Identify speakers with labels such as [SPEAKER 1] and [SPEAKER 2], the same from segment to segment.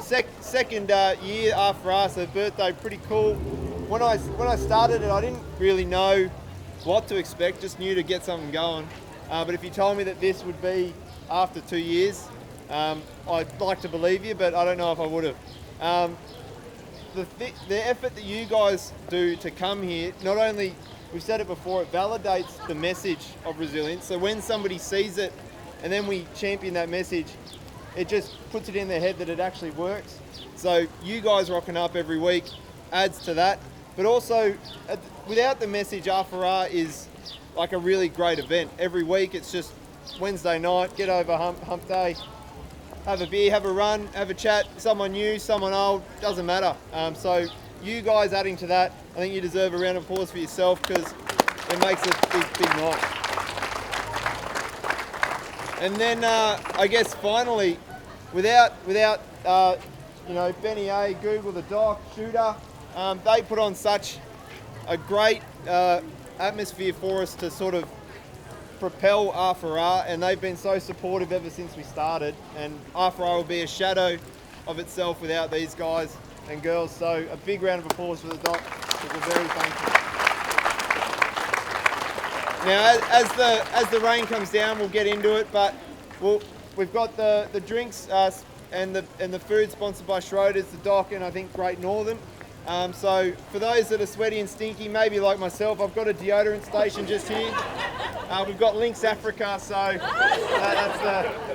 [SPEAKER 1] second year R4Rs, so birthday, pretty cool. When I started it, I didn't really know what to expect, just knew to get something going. But if you told me that this would be after 2 years, I'd like to believe you, but I don't know if I would have. The effort that you guys do to come here, not only, we've said it before, it validates the message of resilience. So when somebody sees it and then we champion that message, it just puts it in their head that it actually works. So you guys rocking up every week adds to that. But also, without the message, R4R is like a really great event. Every week it's just Wednesday night, get over hump day, have a beer, have a run, have a chat, someone new, someone old, doesn't matter. So you guys adding to that, I think you deserve a round of applause for yourself because it makes a big night. And then I guess finally, without Benny A, Google the Doc, Shooter, they put on such a great atmosphere for us to sort of propel R4R, and they've been so supportive ever since we started, and R4R will be a shadow of itself without these guys and girls. So a big round of applause for the Doc, because we're very thankful. Now as the rain comes down, we'll get into it, but we've got the drinks and the food sponsored by Schroeder's, the Doc, and I think Great Northern. So for those that are sweaty and stinky, maybe like myself, I've got a deodorant station just here. We've got Lynx Africa, so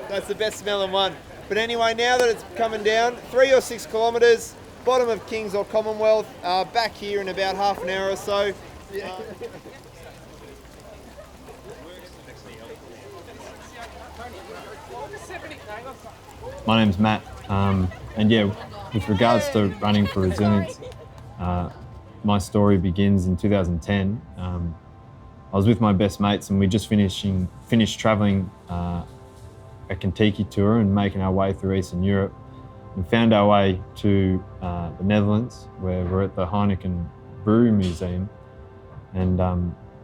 [SPEAKER 1] that's the best smelling one. But anyway, now that it's coming down, 3 or 6 kilometres, bottom of Kings or Commonwealth, back here in about half an hour or so.
[SPEAKER 2] My name's Matt, and yeah, with regards to running for resilience, my story begins in 2010. I was with my best mates and we just finished travelling a Kentucky tour and making our way through Eastern Europe, and found our way to the Netherlands, where we're at the Heineken Brew Museum. And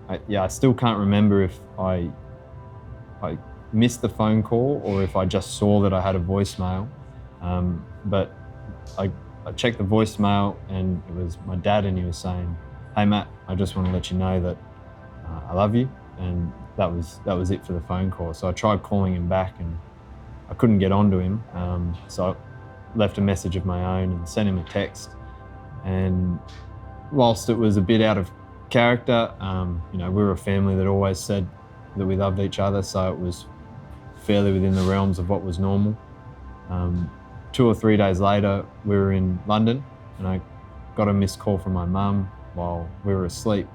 [SPEAKER 2] I still can't remember if I missed the phone call or if I just saw that I had a voicemail. But I checked the voicemail and it was my dad, and he was saying, "Hey Matt, I just want to let you know that I love you." And that was it for the phone call. So I tried calling him back and I couldn't get onto him. So I left a message of my own and sent him a text. And whilst it was a bit out of character, we were a family that always said that we loved each other, so it was fairly within the realms of what was normal. 2 or 3 days later, we were in London and I got a missed call from my mum while we were asleep.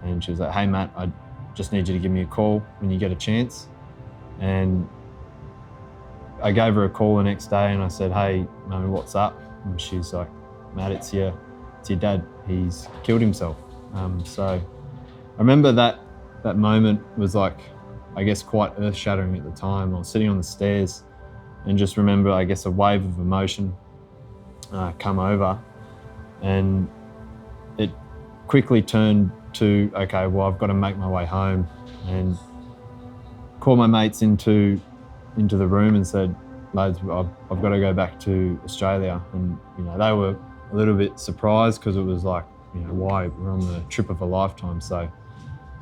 [SPEAKER 2] And she was like, "Hey Matt, I just need you to give me a call when you get a chance." And I gave her a call the next day and I said, "Hey, Mummy, what's up?" And she's like, "Matt, it's your dad. He's killed himself." So I remember that moment was like, I guess, quite earth-shattering at the time. I was sitting on the stairs and just remember, I guess, a wave of emotion come over, and it quickly turned to, okay, well, I've got to make my way home, and called my mates into the room and said, "Lads, I've got to go back to Australia." And they were a little bit surprised because it was like, why? We're on the trip of a lifetime. So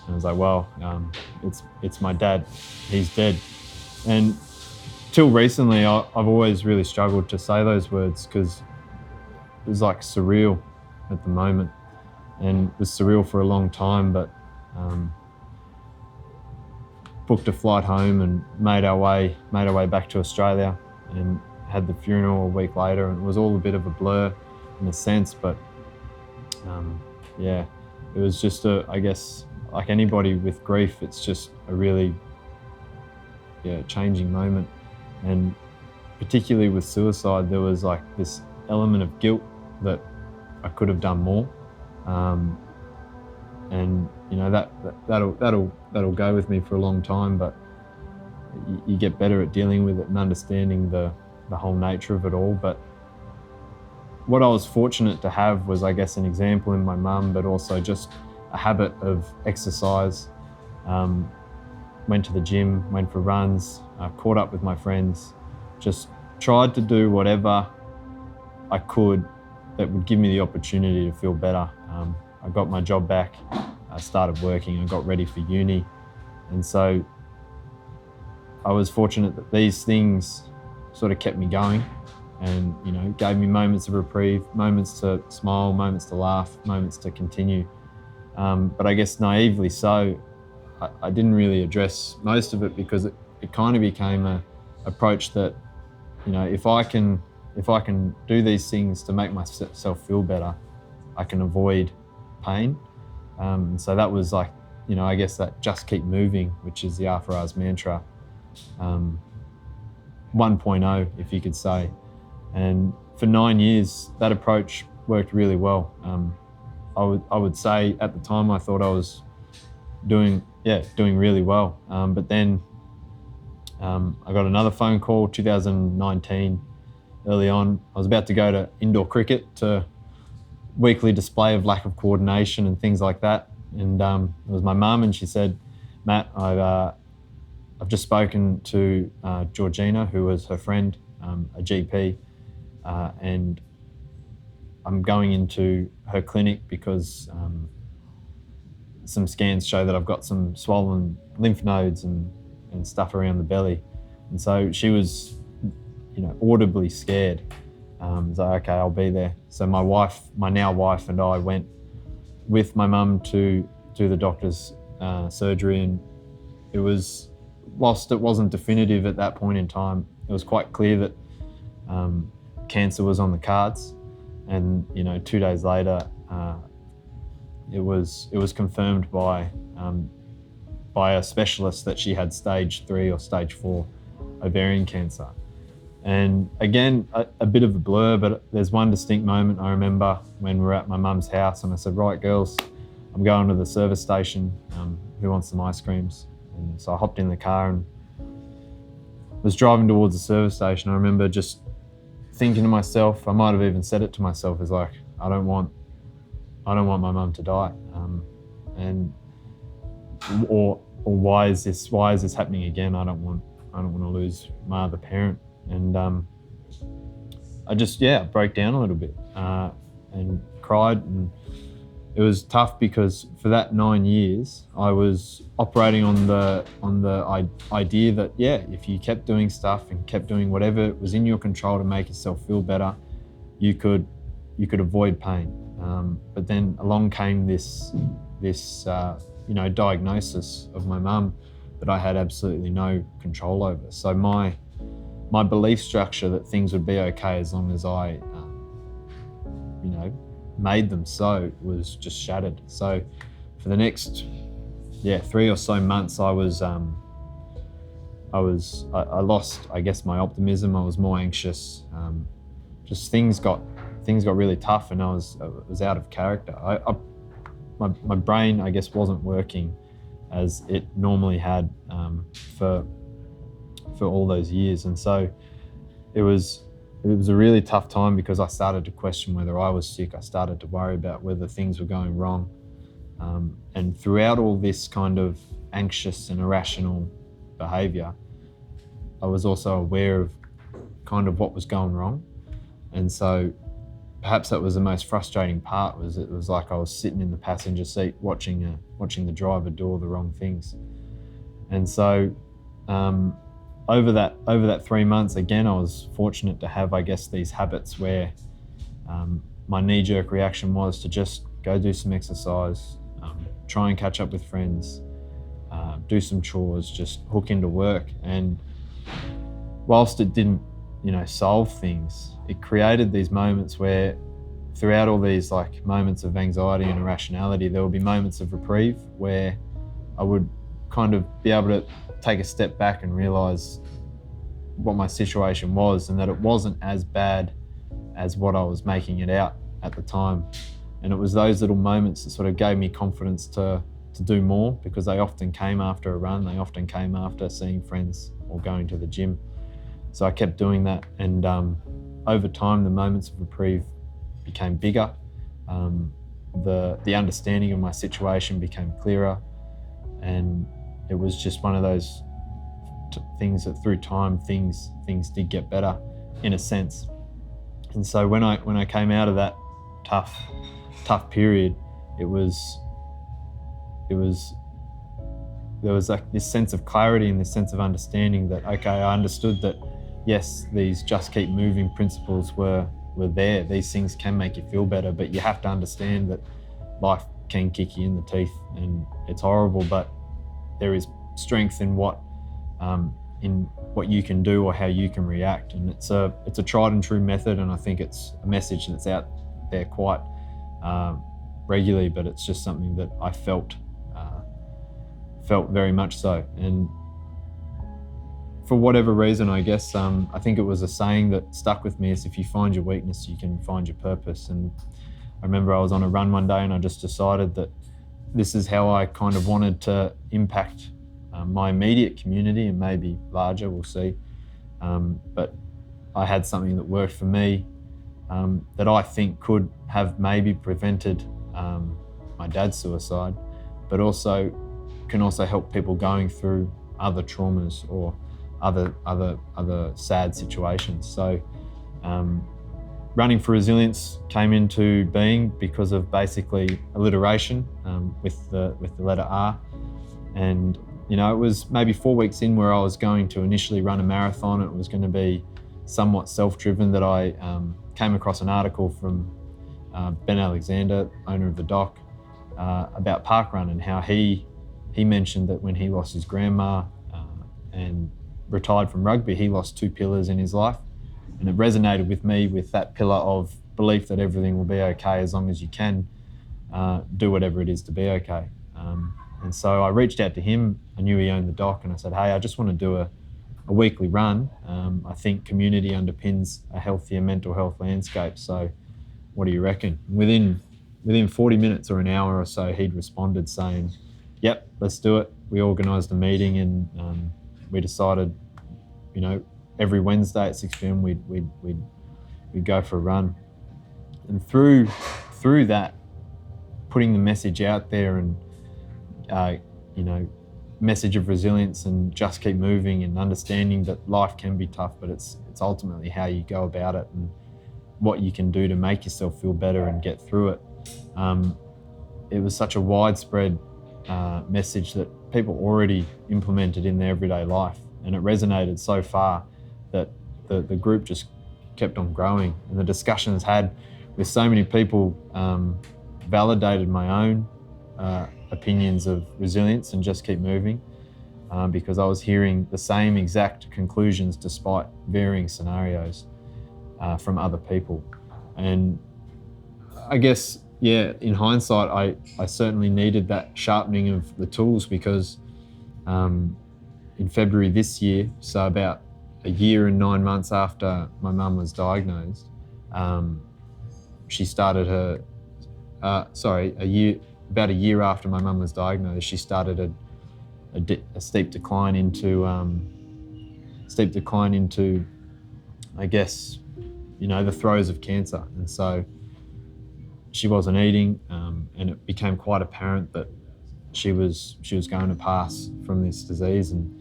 [SPEAKER 2] I was like, well, it's my dad. He's dead. And till recently, I've always really struggled to say those words because it was like surreal at the moment, and it was surreal for a long time. But booked a flight home and made our way back to Australia, and had the funeral a week later, and it was all a bit of a blur in a sense. But it was just I guess, like anybody with grief, it's just a really changing moment. And particularly with suicide, there was like this element of guilt that I could have done more, and that'll go with me for a long time. But you get better at dealing with it and understanding the whole nature of it all. But what I was fortunate to have was, I guess, an example in my mum, but also just a habit of exercise. Went to the gym, went for runs, caught up with my friends, just tried to do whatever I could that would give me the opportunity to feel better. I got my job back, I started working, I got ready for uni. And so I was fortunate that these things sort of kept me going and, you know, gave me moments of reprieve, moments to smile, moments to laugh, moments to continue. But I guess naively so, I didn't really address most of it because it kind of became a approach that, you know, if I can do these things to make myself feel better, I can avoid pain. So that was like, you know, I guess that just keep moving, which is the R4Rs mantra, 1.0, if you could say. And for 9 years, that approach worked really well. I would say at the time I thought I was doing really well. But then I got another phone call, 2019, early on. I was about to go to indoor cricket to weekly display of lack of coordination and things like that. And it was my mum, and she said, "Matt, I've just spoken to Georgina, who was her friend, a GP, and I'm going into her clinic because some scans show that I've got some swollen lymph nodes and stuff around the belly." And so she was, you know, audibly scared. So okay, I'll be there. So my now wife and I went with my mum to do the doctor's surgery, and it was, whilst it wasn't definitive at that point in time, it was quite clear that cancer was on the cards. And, you know, 2 days later, it was confirmed by a specialist that she had stage 3 or stage 4 ovarian cancer. And again, a bit of a blur, but there's one distinct moment I remember when we were at my mum's house, and I said, "Right, girls, I'm going to the service station. Who wants some ice creams?" And so I hopped in the car and was driving towards the service station. I remember just thinking to myself, I might have even said it to myself, is like, I don't want my mum to die. Or why is this happening again? I don't want to lose my other parent. And I just broke down a little bit and cried, and it was tough because for that 9 years I was operating on the idea that if you kept doing stuff and kept doing whatever was in your control to make yourself feel better, you could avoid pain. But then along came this diagnosis of my mum that I had absolutely no control over. So my belief structure that things would be okay as long as I, made them so, was just shattered. So for the next, 3 or so months, I lost, I guess, my optimism. I was more anxious. Just things got really tough, and I was out of character. My brain, I guess, wasn't working as it normally had for all those years. And so it was a really tough time because I started to question whether I was sick. I started to worry about whether things were going wrong. And throughout all this kind of anxious and irrational behavior, I was also aware of kind of what was going wrong. And so perhaps that was the most frustrating part, was it was like I was sitting in the passenger seat watching the driver do all the wrong things. And so over that 3 months, again, I was fortunate to have, I guess, these habits where my knee-jerk reaction was to just go do some exercise, try and catch up with friends, do some chores, just hook into work. And whilst it didn't, solve things, it created these moments where throughout all these like moments of anxiety and irrationality, there would be moments of reprieve where I would kind of be able to take a step back and realize what my situation was, and that it wasn't as bad as what I was making it out at the time. And it was those little moments that sort of gave me confidence to do more, because they often came after a run, they often came after seeing friends or going to the gym. So I kept doing that, and over time the moments of reprieve became bigger. The understanding of my situation became clearer, and it was just one of those things that through time things did get better in a sense. And so when I came out of that tough period, it was there was like this sense of clarity and this sense of understanding that, okay, I understood that, yes, these just keep moving principles were there. These things can make you feel better, but you have to understand that life can kick you in the teeth and it's horrible, but there is strength in what you can do or how you can react. And it's a tried and true method, and I think it's a message that's out there quite regularly, but it's just something that I felt very much so. And for whatever reason, I guess, I think it was a saying that stuck with me, is if you find your weakness, you can find your purpose. And I remember I was on a run one day and I just decided that this is how I kind of wanted to impact my immediate community, and maybe larger, we'll see. But I had something that worked for me that I think could have maybe prevented my dad's suicide, but can also help people going through other traumas or other sad situations. So Running for Resilience came into being because of basically alliteration with the letter R. And it was maybe 4 weeks in where I was going to initially run a marathon. It was going to be somewhat self-driven, that I came across an article from Ben Alexander, owner of the Dock, about parkrun, and how he mentioned that when he lost his grandma and retired from rugby, he lost 2 pillars in his life. And it resonated with me, with that pillar of belief that everything will be okay as long as you can do whatever it is to be okay. And so I reached out to him. I knew he owned the Dock, and I said, hey, I just want to do a weekly run. I think community underpins a healthier mental health landscape. So what do you reckon? Within 40 minutes or an hour or so, he'd responded saying, yep, let's do it. We organised a meeting, and we decided, every Wednesday at 6 p.m. we'd go for a run. And through that, putting the message out there, and message of resilience and just keep moving, and understanding that life can be tough, but it's ultimately how you go about it and what you can do to make yourself feel better and get through it. It was such a widespread message that people already implemented in their everyday life, and it resonated so far that the group just kept on growing, and the discussions had with so many people validated my own opinions of resilience and just keep moving, because I was hearing the same exact conclusions despite varying scenarios from other people. And I guess, in hindsight, I certainly needed that sharpening of the tools, because in February this year, so about a year and 9 months after my mum was diagnosed, she started her, about a year after my mum was diagnosed, she started a steep decline into, I guess, the throes of cancer. And so she wasn't eating, and it became quite apparent that she was going to pass from this disease. And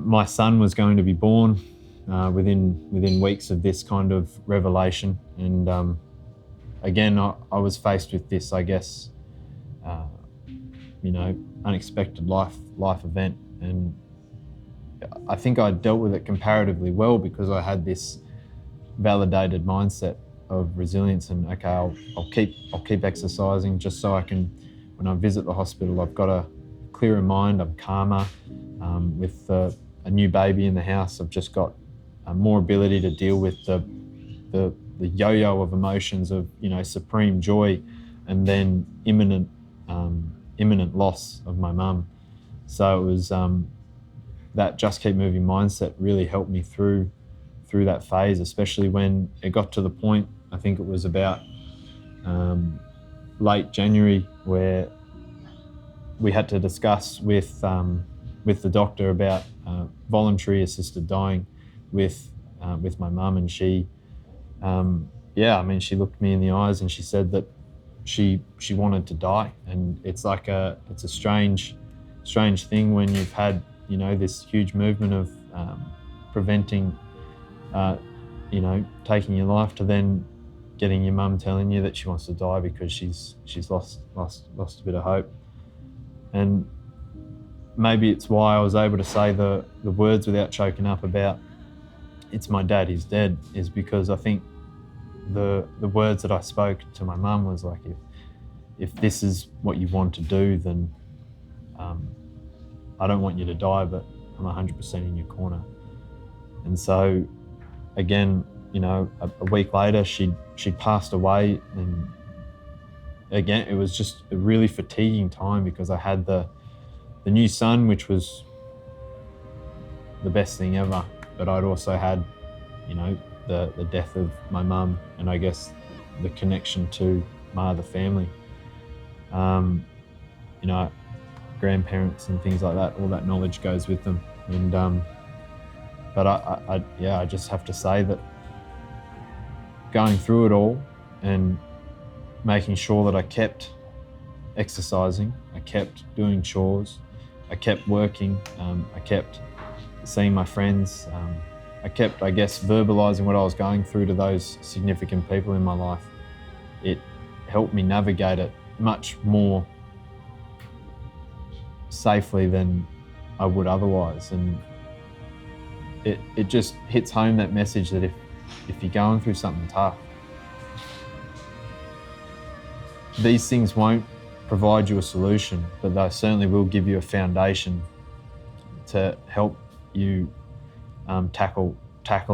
[SPEAKER 2] my son was going to be born within weeks of this kind of revelation. And again, I was faced with this, I guess, unexpected life event. And I think I dealt with it comparatively well, because I had this validated mindset of resilience, and okay, I'll keep exercising, just so I can, when I visit the hospital, I've got a clearer mind, I'm calmer. With a new baby in the house, I've just got more ability to deal with the yo-yo of emotions of supreme joy, and then imminent loss of my mum. So it was that just keep moving mindset really helped me through that phase, especially when it got to the point, I think it was about late January, where we had to discuss with the doctor about voluntary assisted dying with my mum. And she she looked me in the eyes and she said that she wanted to die. And it's a strange thing when you've had this huge movement of preventing you know, taking your life to then getting your mum telling you that she wants to die because she's lost a bit of hope. And maybe it's why I was able to say the words without choking up about "it's my dad, he's dead," is because I think the words that I spoke to my mum was like, if this is what you want to do, then I don't want you to die, but I'm 100% in your corner. And so, again, you know, a week later, she'd passed away, and again, it was just a really fatiguing time because I had the new son, which was the best thing ever, but I'd also had, you know, the death of my mum, and I guess the connection to my other family. You know, grandparents and things like that, all that knowledge goes with them. And but I just have to say that going through it all and making sure that I kept exercising, I kept doing chores, I kept working, I kept seeing my friends, I kept, I guess, verbalizing what I was going through to those significant people in my life. It helped me navigate it much more safely than I would otherwise. And it just hits home that message that if you're going through something tough, these things won't provide you a solution, but they certainly will give you a foundation to help you tackle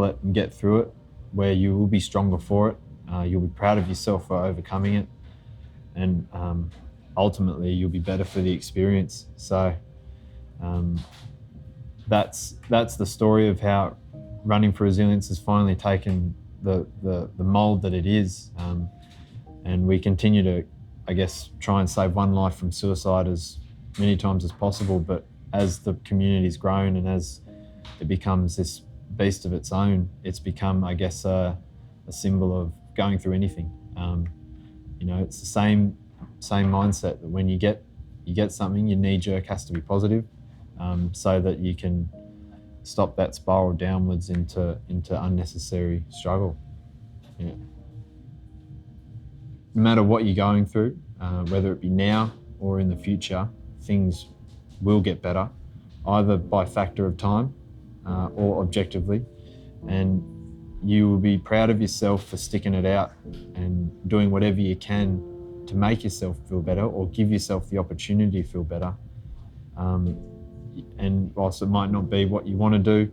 [SPEAKER 2] it and get through it, where you will be stronger for it. You'll be proud of yourself for overcoming it, and ultimately you'll be better for the experience. So that's the story of how Running for Resilience has finally taken the mold that it is, and we continue to, I guess, try and save one life from suicide as many times as possible. But as the community's grown and as it becomes this beast of its own, it's become, I guess, a symbol of going through anything. You know, it's the same mindset that when you get something, your knee jerk has to be positive, so that you can stop that spiral downwards into unnecessary struggle. Yeah. No matter what you're going through, whether it be now or in the future, things will get better, either by factor of time or objectively, and you will be proud of yourself for sticking it out and doing whatever you can to make yourself feel better or give yourself the opportunity to feel better. And whilst it might not be what you want to do,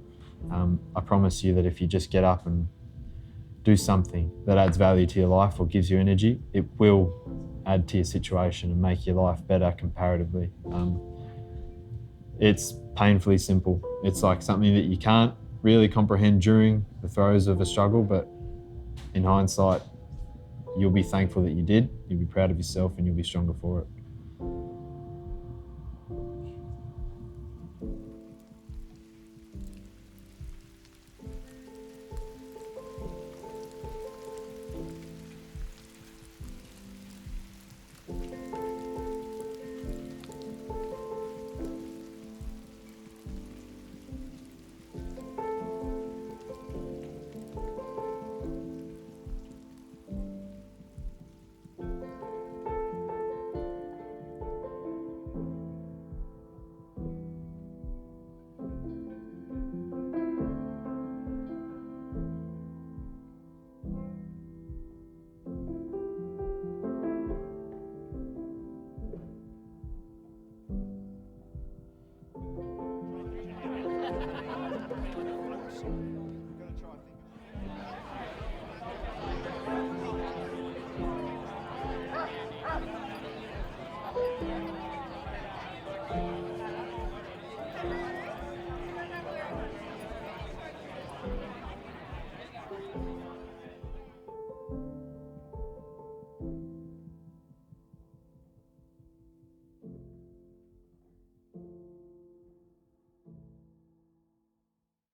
[SPEAKER 2] I promise you that if you just get up and do something that adds value to your life or gives you energy, it will add to your situation and make your life better comparatively. It's painfully simple. It's like something that you can't really comprehend during the throes of a struggle, but in hindsight, you'll be thankful that you did, you'll be proud of yourself, and you'll be stronger for it.